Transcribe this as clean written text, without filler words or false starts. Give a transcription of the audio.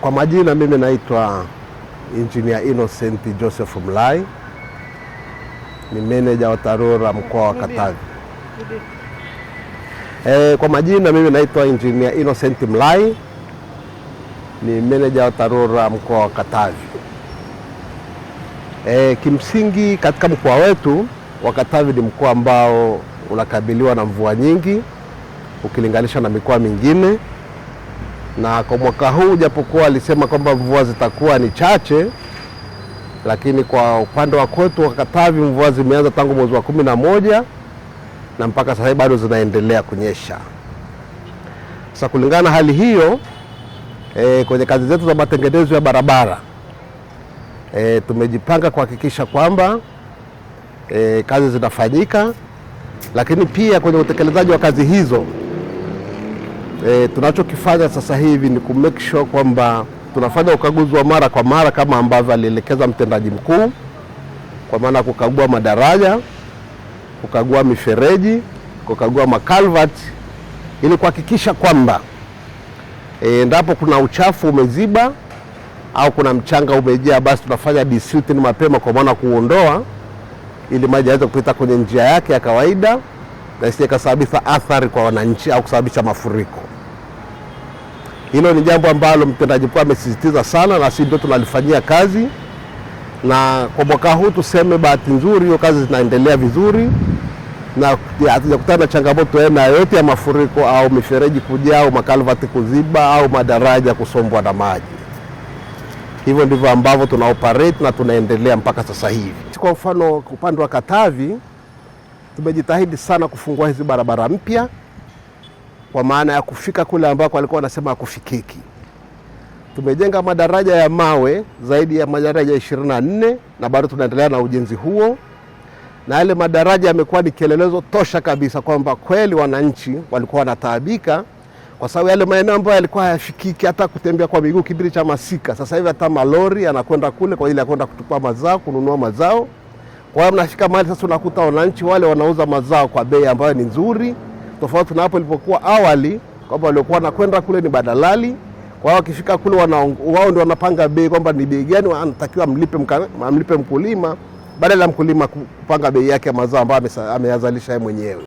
Kwa majina mimi naitwa Engineer Innocent Joseph Mlai, ni meneja wa TARURA mkoa wa Katavi. Kwa majina mimi naitwa Engineer Innocent Mlai, ni meneja wa TARURA mkoa wa Katavi. Kimsingi katika mkoa wetu wa Katavi ni mkoa ambao unakabiliwa na mvua nyingi ukilinganisha na mikoa mingine, na kwa mwaka huu japokuwa alisema kwamba mvua zitakuwa ni chache, lakini kwa upande wa kwetu wa Katavi mvua zimeanza tangu mwezi wa 11 na mpaka sasa bado zinaendelea kunyesha. Sasa kulingana na hali hiyo, kwenye kazi zetu za matengenezo ya barabara tumejipanga kuhakikisha kwamba kazi zinafanyika, lakini pia kwenye utekelezaji wa kazi hizo tunachokifanya sasa hivi ni kumake sure kwamba tunafanya ukaguzi wa mara kwa mara kama ambavyo alielekeza mtendaji mkuu, kwa maana kukagua madaraja, kukagua mifereji, kukagua makalvat, ili kuhakikisha kwamba endapo kuna uchafu umeziba au kuna mchanga umejaa, basi tunafanya desilting mapema, kwa maana kuondoa, ili maji yaweze kupita kwenye njia yake ya kawaida na isije kusababisha athari kwa wananchi au kusababisha mafuriko. Hilo ni jambo ambalo mtendaji mkuu amesisitiza sana, na sisi ndio tunalifanyia kazi, na kwa mwaka huu tuseme bahati nzuri hiyo kazi zinaendelea vizuri, na hatujakutana na changamoto aina yoyote ya mafuriko au mifereji kujaa au makalvati kuziba au madaraja kusombwa na maji. Hivyo ndivyo ambavyo tuna operate na tunaendelea mpaka sasa hivi. Kwa mfano upande wa Katavi tumejitahidi sana kufungua hizi barabara mpya, kwa maana ya kufika kule ambako walikuwa wanasema kufikiki. Tumejenga madaraja ya mawe zaidi ya madaraja 24 na bado tunaendelea na ujenzi huo, na yale madaraja yamekuwa ni kielelezo tosha kabisa kwamba kweli wananchi walikuwa wanataabika, kwa sababu yale maeneo ambayo yalikuwa hayafikiki hata kutembea kwa miguu kipindi cha masika, sasa hivi hata malori yanakwenda kule kwa ajili ya kwenda kutupa mazao, kununua mazao. Kwa hiyo mnafika mahali sasa unakuta wananchi wale wanauza mazao kwa bei ambayo ni nzuri, tofauti na hapo ilipokuwa awali kwamba walikuwa wanakwenda kule ni badalali. Kwa hiyo wakifika kule wao ndio wanapanga bei kwamba ni bei gani anatakiwa mlipe mkulima, badala ya mkulima kupanga bei yake ya mazao ambayo ameyazalisha yeye mwenyewe.